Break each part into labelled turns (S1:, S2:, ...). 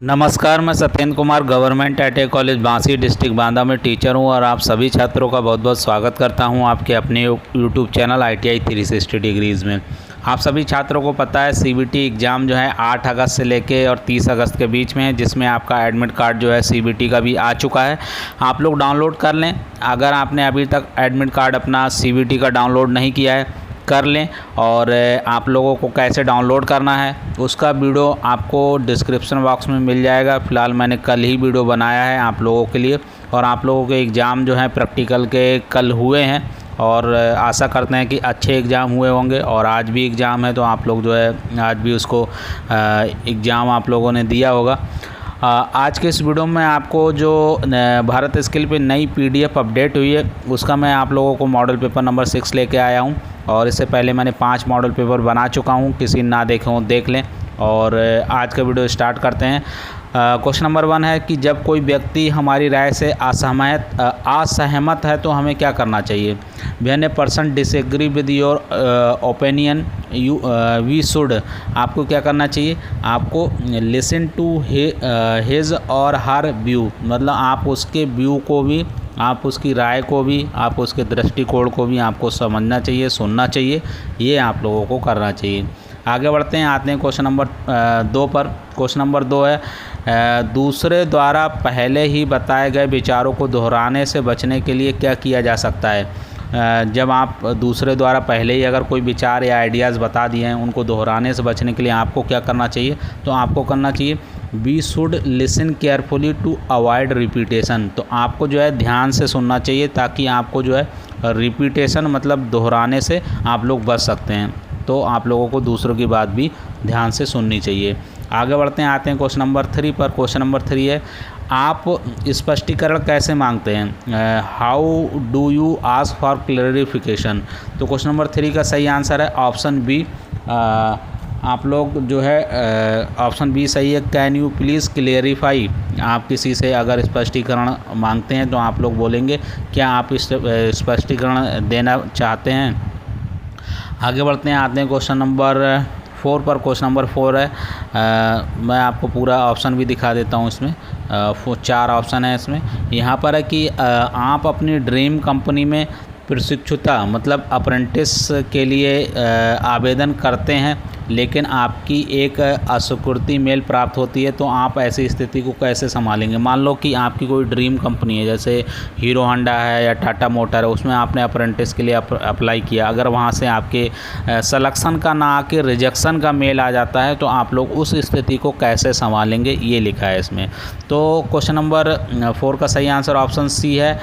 S1: नमस्कार, मैं Satyendra Kumar government ITI college Bansi district Banda में टीचर हूं और आप सभी छात्रों का बहुत बहुत स्वागत करता हूं आपके अपने यूट्यूब चैनल ITI 360 डिग्रीज़ में। आप सभी छात्रों को पता है CBT एग्ज़ाम जो है 8 अगस्त से लेके और 30 अगस्त के बीच में है, जिसमें आपका एडमिट कार्ड जो है CBT का भी आ चुका है। आप लोग डाउनलोड कर लें। अगर आपने अभी तक एडमिट कार्ड अपना CBT का डाउनलोड नहीं किया है कर लें। और आप लोगों को कैसे डाउनलोड करना है उसका वीडियो आपको डिस्क्रिप्शन बॉक्स में मिल जाएगा। फ़िलहाल मैंने कल ही वीडियो बनाया है आप लोगों के लिए। और आप लोगों के एग्ज़ाम जो है प्रैक्टिकल के कल हुए हैं और आशा करते हैं कि अच्छे एग्ज़ाम हुए होंगे। और आज भी एग्ज़ाम है तो आप लोग जो है आज भी उसको एग्ज़ाम आप लोगों ने दिया होगा। आज के इस वीडियो में आपको जो भारत स्किल पे नई PDF अपडेट हुई है उसका मैं आप लोगों को मॉडल पेपर नंबर 6 लेके आया हूं। और इससे पहले मैंने 5 मॉडल पेपर बना चुका हूं, किसी ना देखे हो देख लें। और आज का वीडियो स्टार्ट करते हैं। क्वेश्चन नंबर 1 है कि जब कोई व्यक्ति हमारी राय से असहमत है तो हमें क्या करना चाहिए। When a person disagree with your opinion we should, आपको क्या करना चाहिए, आपको लिसन टू हिज और हर व्यू, मतलब आप उसके व्यू को भी, आप उसकी राय को भी, आप उसके दृष्टिकोण को भी आपको समझना चाहिए, सुनना चाहिए। ये आप लोगों को करना चाहिए। आगे बढ़ते हैं, आते हैं क्वेश्चन नंबर 2 पर। क्वेश्चन नंबर 2 है दूसरे द्वारा पहले ही बताए गए विचारों को दोहराने से बचने के लिए क्या किया जा सकता है। जब आप दूसरे द्वारा पहले ही अगर कोई विचार या आइडियाज़ बता दिए हैं, उनको दोहराने से बचने के लिए आपको क्या करना चाहिए, तो आपको करना चाहिए we should listen carefully to avoid repetition. तो आपको जो है ध्यान से सुनना चाहिए ताकि आपको जो है रिपीटेशन मतलब दोहराने से आप लोग बच सकते हैं। तो आप लोगों को दूसरों की बात भी ध्यान से सुननी चाहिए। आगे बढ़ते हैं, आते हैं क्वेश्चन नंबर 3 पर। क्वेश्चन नंबर 3 है आप स्पष्टीकरण कैसे मांगते हैं। How do you ask for clarification. तो क्वेश्चन नंबर 3 का सही आंसर है ऑप्शन बी। आप लोग जो है ऑप्शन बी सही है। Can you please clarify. आप किसी से अगर स्पष्टीकरण मांगते हैं तो आप लोग बोलेंगे क्या आप इस स्पष्टीकरण देना चाहते हैं। आगे बढ़ते हैं, आते हैं क्वेश्चन नंबर 4 पर। क्वेश्चन नंबर 4 है मैं आपको पूरा ऑप्शन भी दिखा देता हूँ। इसमें 4 ऑप्शन है। इसमें यहाँ पर है कि आप अपनी ड्रीम कंपनी में प्रशिक्षुता मतलब अप्रेंटिस के लिए आवेदन करते हैं, लेकिन आपकी एक अस्वीकृति मेल प्राप्त होती है, तो आप ऐसी स्थिति को कैसे संभालेंगे। मान लो कि आपकी कोई ड्रीम कंपनी है, जैसे हीरो होंडा है या टाटा मोटर है, उसमें आपने अप्रेंटिस के लिए अप्लाई किया। अगर वहाँ से आपके सिलेक्शन का ना आके रिजेक्शन का मेल आ जाता है तो आप लोग उस स्थिति को कैसे संभालेंगे, ये लिखा है इसमें। तो क्वेश्चन नंबर 4 का सही आंसर ऑप्शन सी है।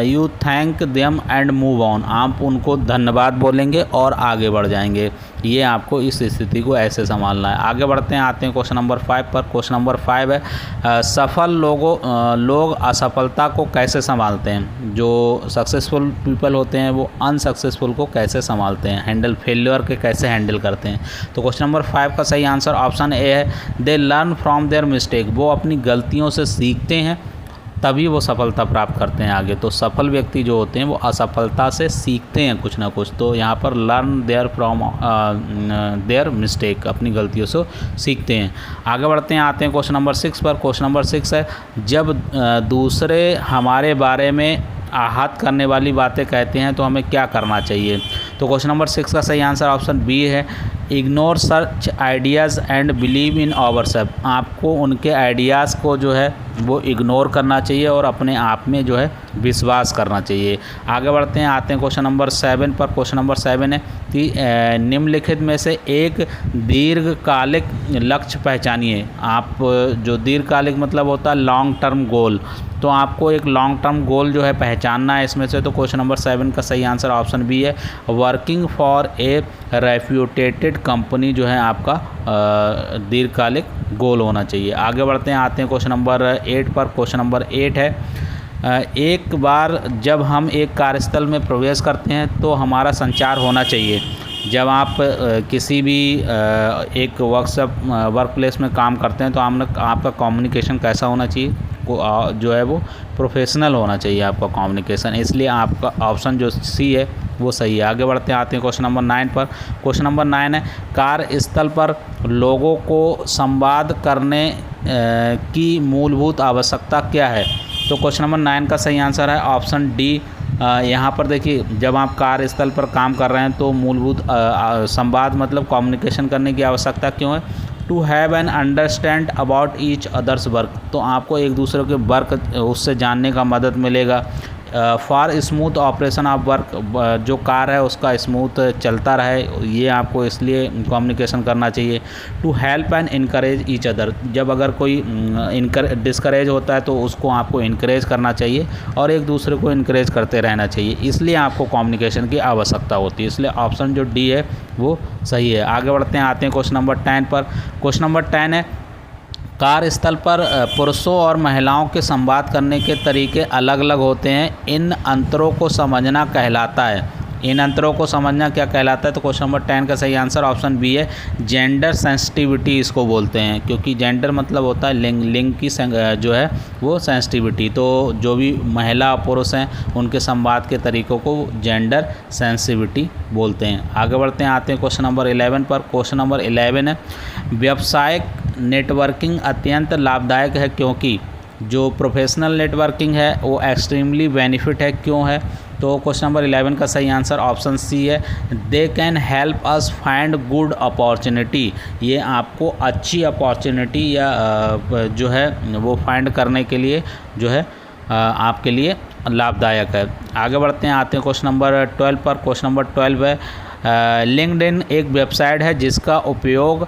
S1: You thank them and move on. आप उनको धन्यवाद बोलेंगे और आगे बढ़ जाएंगे। ये आपको इस स्थिति को ऐसे संभालना है। आगे बढ़ते हैं, आते हैं क्वेश्चन नंबर 5 पर। क्वेश्चन नंबर 5 है सफल लोग असफलता को कैसे संभालते हैं। जो सक्सेसफुल पीपल होते हैं वो अनसक्सेसफुल को कैसे संभालते हैं, फेलियर के कैसे हैंडल करते हैं। तो क्वेश्चन नंबर 5 का सही आंसर ऑप्शन ए है। They learn from their mistake. वो अपनी गलतियों से सीखते हैं तभी वो सफलता प्राप्त करते हैं आगे। तो सफल व्यक्ति जो होते हैं वो असफलता से सीखते हैं कुछ ना कुछ। तो यहाँ पर learn there from their mistake, अपनी गलतियों से सीखते हैं। आगे बढ़ते हैं, आते हैं क्वेश्चन नंबर 6 पर। क्वेश्चन नंबर 6 है जब दूसरे हमारे बारे में आहत करने वाली बातें कहते हैं तो हमें क्या करना चाहिए। तो क्वेश्चन नंबर 6 का सही आंसर ऑप्शन बी है। Ignore such ideas and believe in ourselves. आपको उनके आइडियाज़ को जो है वो इग्नोर करना चाहिए और अपने आप में जो है विश्वास करना चाहिए। आगे बढ़ते हैं, आते हैं क्वेश्चन नंबर 7 पर। क्वेश्चन नंबर 7 है कि निम्नलिखित में से एक दीर्घकालिक लक्ष्य पहचानिए। आप जो दीर्घकालिक मतलब होता है लॉन्ग टर्म गोल, तो आपको एक लॉन्ग टर्म गोल जो है पहचानना है इसमें से। तो क्वेश्चन नंबर 7 का सही आंसर ऑप्शन बी है। वर्किंग फॉर ए रेप्यूटेटेड कंपनी जो है आपका दीर्घकालिक गोल होना चाहिए। आगे बढ़ते हैं, आते हैं क्वेश्चन नंबर 8 पर। क्वेश्चन नंबर 8 है एक बार जब हम एक कार्यस्थल में प्रवेश करते हैं तो हमारा संचार होना चाहिए। जब आप किसी भी एक वर्क प्लेस में काम करते हैं तो आपका कम्युनिकेशन कैसा होना चाहिए, जो है वो प्रोफेशनल होना चाहिए आपका कम्युनिकेशन, इसलिए आपका ऑप्शन जो सी है वो सही है। आगे बढ़ते हैं, आते हैं क्वेश्चन नंबर 9 पर। क्वेश्चन नंबर 9 है, कार्यस्थल पर लोगों को संवाद करने की मूलभूत आवश्यकता क्या है? तो क्वेश्चन नंबर 9 का सही आंसर है ऑप्शन डी। यहाँ पर देखिए, जब आप कार्यस्थल पर काम कर रहे हैं तो मूलभूत संवाद मतलब कम्युनिकेशन करने की आवश्यकता क्यों है? To have an understand about each others work, तो आपको एक दूसरे के वर्क उससे जानने का मदद मिलेगा। For smooth operation of work, जो कार्य है उसका स्मूथ चलता रहे, ये आपको इसलिए कम्युनिकेशन करना चाहिए। To help and encourage each other, जब अगर कोई डिस्करेज होता है तो उसको आपको इनकरेज करना चाहिए और एक दूसरे को इनकरेज करते रहना चाहिए, इसलिए आपको कम्युनिकेशन की आवश्यकता होती है, इसलिए ऑप्शन जो डी है वो सही है। आगे बढ़ते हैं, आते हैं क्वेश्चन नंबर 10 पर। क्वेश्चन नंबर 10 है, कार्यस्थल पर पुरुषों और महिलाओं के संवाद करने के तरीके अलग अलग होते हैं, इन अंतरों को समझना कहलाता है। इन अंतरों को समझना क्या कहलाता है? तो क्वेश्चन नंबर 10 का सही आंसर ऑप्शन बी है, जेंडर सेंसिटिविटी इसको बोलते हैं, क्योंकि जेंडर मतलब होता है लिंग की जो है वो सेंसिटिविटी, तो जो भी महिला और पुरुष हैं उनके संवाद के तरीक़ों को जेंडर सेंसिटिविटी बोलते हैं। आगे बढ़ते हैं, आते हैं क्वेश्चन नंबर 11 पर। क्वेश्चन नंबर 11 है, व्यावसायिक नेटवर्किंग अत्यंत लाभदायक है क्योंकि जो प्रोफेशनल नेटवर्किंग है वो एक्सट्रीमली बेनिफिट है, क्यों है? तो क्वेश्चन नंबर 11 का सही आंसर ऑप्शन सी है, they can help us find good opportunity, ये आपको अच्छी अपॉर्चुनिटी या जो है वो फाइंड करने के लिए जो है आपके लिए लाभदायक है। आगे बढ़ते हैं, आते हैं क्वेश्चन नंबर 12 पर। क्वेश्चन नंबर 12 है, लिंक्डइन एक वेबसाइट है जिसका उपयोग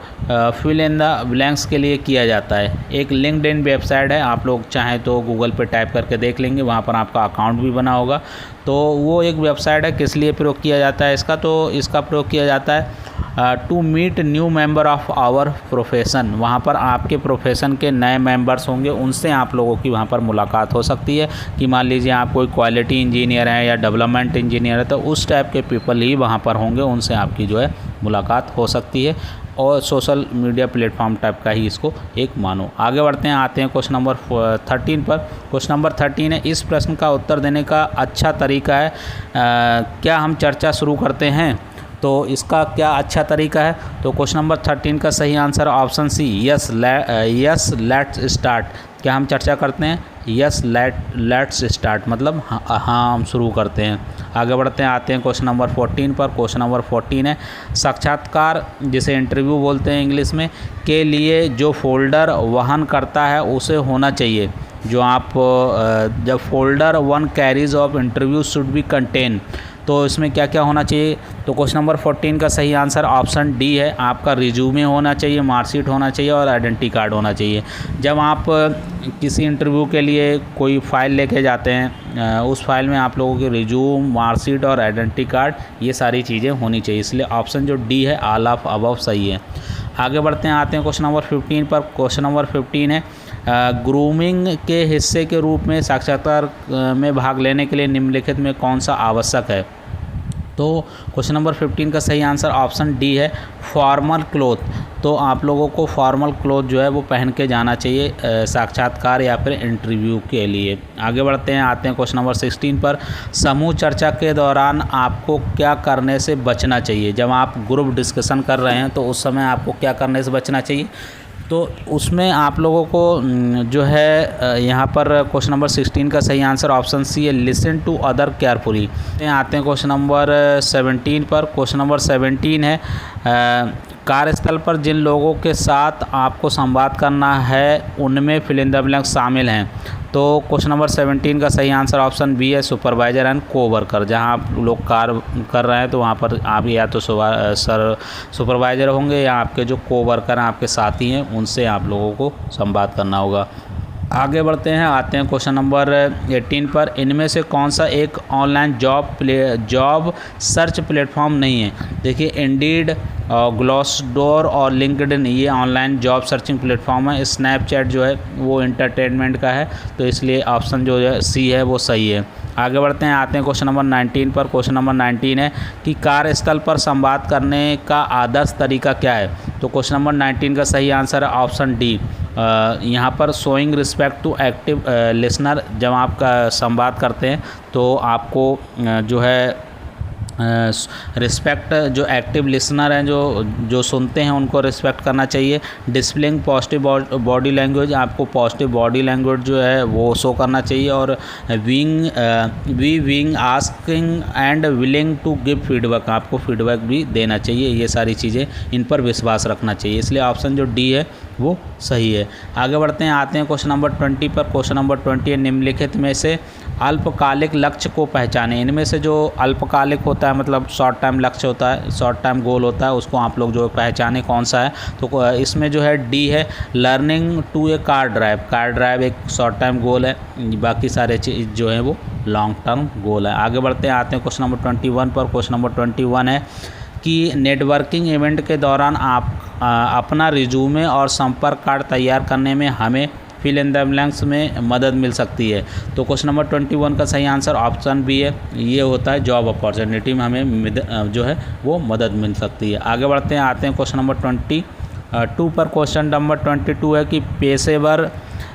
S1: फिल इन द ब्लैंक्स के लिए किया जाता है। एक लिंक्डइन वेबसाइट है, आप लोग चाहें तो गूगल पे टाइप करके देख लेंगे, वहाँ पर आपका अकाउंट भी बना होगा। तो वो एक वेबसाइट है, किस लिए प्रयोग किया जाता है इसका? तो इसका प्रयोग किया जाता है to meet new member of our profession, वहाँ पर आपके प्रोफेशन के नए मेंबर्स होंगे, उनसे आप लोगों की वहाँ पर मुलाकात हो सकती है कि मान लीजिए आप कोई क्वालिटी इंजीनियर हैं या डेवलपमेंट इंजीनियर है, तो उस टाइप के पीपल ही वहाँ पर होंगे, उनसे आपकी जो है मुलाकात हो सकती है, और सोशल मीडिया प्लेटफॉर्म टाइप का ही इसको एक मानो। आगे बढ़ते हैं, आते हैं क्वेश्चन नंबर 13 पर। क्वेश्चन नंबर 13 है, इस प्रश्न का उत्तर देने का अच्छा तरीका है, क्या हम चर्चा शुरू करते हैं? तो इसका क्या अच्छा तरीका है? तो क्वेश्चन नंबर 13 का सही answer option C, yes let's start, क्या हम चर्चा करते हैं? यस लेट्स स्टार्ट मतलब हाँ हम शुरू करते हैं। आगे बढ़ते हैं, आते हैं क्वेश्चन नंबर 14 पर। क्वेश्चन नंबर 14 है, साक्षात्कार जिसे इंटरव्यू बोलते हैं इंग्लिश में, के लिए जो फोल्डर वहन करता है उसे होना चाहिए, जो आप जब folder 1 carries of interview should be contain, तो इसमें क्या क्या होना चाहिए? तो क्वेश्चन नंबर 14 का सही आंसर ऑप्शन डी है, आपका रिज्यूमे होना चाहिए, मार्कशीट होना चाहिए और आइडेंटिटी कार्ड होना चाहिए। जब आप किसी इंटरव्यू के लिए कोई फ़ाइल लेके जाते हैं, उस फाइल में आप लोगों के रिज्यूम, मार्कशीट और आइडेंटिटी कार्ड, ये सारी चीज़ें होनी चाहिए, इसलिए ऑप्शन जो डी है ऑल ऑफ अबव सही है। आगे बढ़ते हैं, आते हैं क्वेश्चन नंबर 15 पर। क्वेश्चन नंबर 15 है, ग्रूमिंग के हिस्से के रूप में साक्षात्कार में भाग लेने के लिए निम्नलिखित में कौन सा आवश्यक है? तो क्वेश्चन नंबर 15 का सही आंसर ऑप्शन डी है, फॉर्मल क्लोथ, तो आप लोगों को फॉर्मल क्लोथ जो है वो पहन के जाना चाहिए साक्षात्कार या फिर इंटरव्यू के लिए। आगे बढ़ते हैं, आते हैं क्वेश्चन नंबर 16 पर। समूह चर्चा के दौरान आपको क्या करने से बचना चाहिए? जब आप ग्रुप डिस्कशन कर रहे हैं तो उस समय आपको क्या करने से बचना चाहिए? तो उसमें आप लोगों को जो है यहाँ पर क्वेश्चन नंबर 16 का सही आंसर ऑप्शन सी है, लिसन टू अदर केयरफुली। आते हैं क्वेश्चन नंबर 17 पर। क्वेश्चन नंबर 17 है, कार्यस्थल पर जिन लोगों के साथ आपको संवाद करना है उनमें फिल इन द ब्लैंक शामिल हैं। तो क्वेश्चन नंबर 17 का सही आंसर ऑप्शन बी है, सुपरवाइजर एंड कोवर्कर। जहां आप लोग कार्य कर रहे हैं तो वहां पर आप या तो सुपरवाइजर होंगे या आपके जो कोवर्कर हैं, आपके साथी हैं, उनसे आप लोगों को संवाद करना होगा। आगे बढ़ते हैं, आते हैं क्वेश्चन नंबर 18 पर। इनमें से कौन सा एक ऑनलाइन जॉब सर्च प्लेटफॉर्म नहीं है? देखिए, इंडीड और ग्लासडोर और लिंक्डइन ये ऑनलाइन जॉब सर्चिंग प्लेटफॉर्म है। स्नैपचैट जो है वो एंटरटेनमेंट का है, तो इसलिए ऑप्शन जो है सी है वो सही है। आगे बढ़ते हैं, आते हैं क्वेश्चन नंबर 19 पर। क्वेश्चन नंबर 19 है कि कार्यस्थल पर संवाद करने का आदर्श तरीका क्या है। तो क्वेश्चन नंबर 19 का सही आंसर है ऑप्शन डी। यहाँ पर showing respect to active listener, जब आप संवाद करते हैं तो आपको जो है रिस्पेक्ट, जो एक्टिव लिसनर हैं जो सुनते हैं उनको रिस्पेक्ट करना चाहिए। डिस्प्लेइंग पॉजिटिव बॉडी लैंग्वेज, आपको पॉजिटिव बॉडी लैंग्वेज जो है वो शो करना चाहिए। और being asking and willing to give feedback, आपको फीडबैक भी देना चाहिए। ये सारी चीज़ें, इन पर विश्वास रखना चाहिए, इसलिए ऑप्शन जो डी है वो सही है। आगे बढ़ते हैं, आते हैं क्वेश्चन नंबर 20 पर। क्वेश्चन नंबर 20 है निम्नलिखित में से अल्पकालिक लक्ष्य को पहचानें। इनमें से जो अल्पकालिक होता है मतलब शॉर्ट टाइम लक्ष्य होता है, शॉर्ट टाइम गोल होता है, उसको आप लोग जो पहचाने कौन सा है। तो इसमें जो है डी है, learning to a car drive. Car drive एक शॉर्ट टाइम गोल है, बाकी सारे चीज़ जो है वो लॉन्ग टर्म गोल है। आगे बढ़ते हैं, आते हैं क्वेश्चन नंबर 21 पर। क्वेश्चन नंबर 21 है कि नेटवर्किंग इवेंट के दौरान आप अपना रिज्यूमे और संपर्क कार्ड तैयार करने में हमें फिल इन द ब्लैंक्स में मदद मिल सकती है। तो क्वेश्चन नंबर 21 का सही आंसर ऑप्शन बी है, ये होता है जॉब अपॉर्चुनिटी में हमें जो है वो मदद मिल सकती है। आगे बढ़ते हैं, आते हैं क्वेश्चन नंबर 22 पर। क्वेश्चन नंबर 22 है कि पेशेवर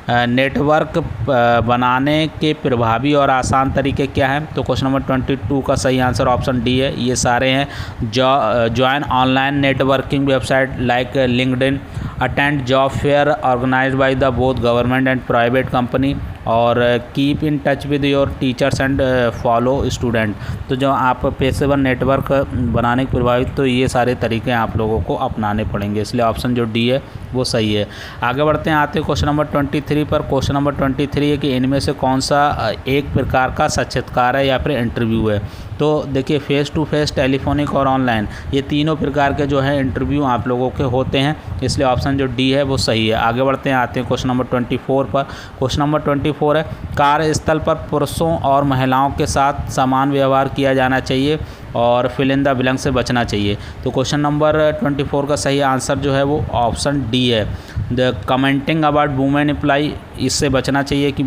S1: नेटवर्क बनाने के प्रभावी और आसान तरीके क्या हैं। तो क्वेश्चन नंबर 22 का सही आंसर ऑप्शन डी है, ये सारे हैं। Join online networking website like LinkedIn, attend job fair organized by the both government and private company, और keep in touch with your teachers and follow student. तो जो आप पेशेवर नेटवर्क बनाने के प्रभावित, तो ये सारे तरीके आप लोगों को अपनाने पड़ेंगे, इसलिए ऑप्शन जो डी है वो सही है। आगे बढ़ते हैं, आते हैं क्वेश्चन नंबर 23 पर। क्वेश्चन नंबर 23 है कि इनमें से कौन सा एक प्रकार का साक्षात्कार है या फिर इंटरव्यू है। तो देखिए, फेस टू फेस, टेलीफोनिक और ऑनलाइन, ये तीनों प्रकार के जो है इंटरव्यू आप लोगों के होते हैं, इसलिए ऑप्शन जो डी है वो सही है। आगे बढ़ते हैं, आते हैं क्वेश्चन नंबर 24 पर। क्वेश्चन नंबर 24 है कार्यस्थल पर पुरुषों और महिलाओं के साथ समान व्यवहार किया जाना चाहिए और फिल इन द ब्लैंक से बचना चाहिए। तो क्वेश्चन नंबर 24 का सही आंसर जो है वो ऑप्शन डी है। The commenting about women employ, इससे बचना चाहिए कि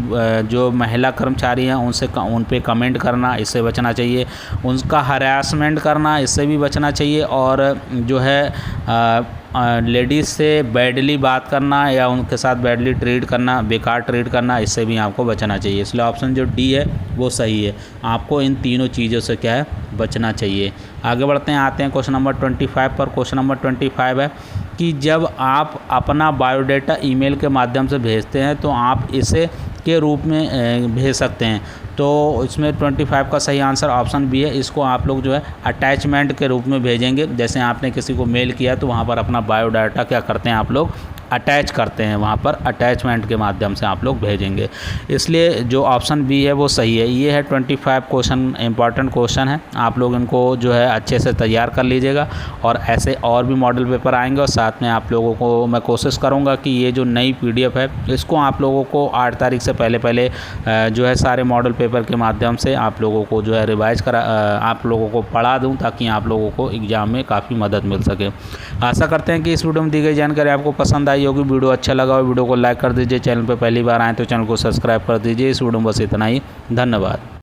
S1: जो महिला कर्मचारी हैं उन पे कमेंट करना, इससे बचना चाहिए। उनका हरासमेंट करना, इससे भी बचना चाहिए। और जो है लेडीज़ से बैडली बात करना या उनके साथ बैडली ट्रीट करना, बेकार ट्रीट करना, इससे भी आपको बचना चाहिए, इसलिए ऑप्शन जो डी है वो सही है। आपको इन तीनों चीज़ों से क्या है बचना चाहिए। आगे बढ़ते हैं, आते हैं क्वेश्चन नंबर 25 पर। क्वेश्चन नंबर 25 है कि जब आप अपना बायोडाटा ईमेल के माध्यम से भेजते हैं तो आप इसे के रूप में भेज सकते हैं। तो इसमें 25 का सही आंसर ऑप्शन बी है। इसको आप लोग जो है अटैचमेंट के रूप में भेजेंगे। जैसे आपने किसी को मेल किया तो वहाँ पर अपना बायोडाटा क्या करते हैं आप लोग अटैच करते हैं, वहाँ पर अटैचमेंट के माध्यम से आप लोग भेजेंगे, इसलिए जो ऑप्शन बी है वो सही है। ये है 25 क्वेश्चन, इंपॉर्टेंट क्वेश्चन है, आप लोग इनको जो है अच्छे से तैयार कर लीजिएगा। और ऐसे और भी मॉडल पेपर आएंगे और साथ में आप लोगों को मैं कोशिश करूँगा कि ये जो नई PDF है इसको आप लोगों को 8 तारीख से पहले जो है सारे मॉडल पेपर के माध्यम से आप लोगों को जो है रिवाइज करा, आप लोगों को पढ़ा दूँ ताकि आप लोगों को एग्ज़ाम में काफ़ी मदद मिल सके। आशा करते हैं कि इस वीडियो में दी गई जानकारी आपको पसंद आई होगी। वीडियो अच्छा लगा हो वीडियो को लाइक कर दीजिए, चैनल पर पहली बार आए तो चैनल को सब्सक्राइब कर दीजिए। इस वीडियो में बस इतना ही, धन्यवाद।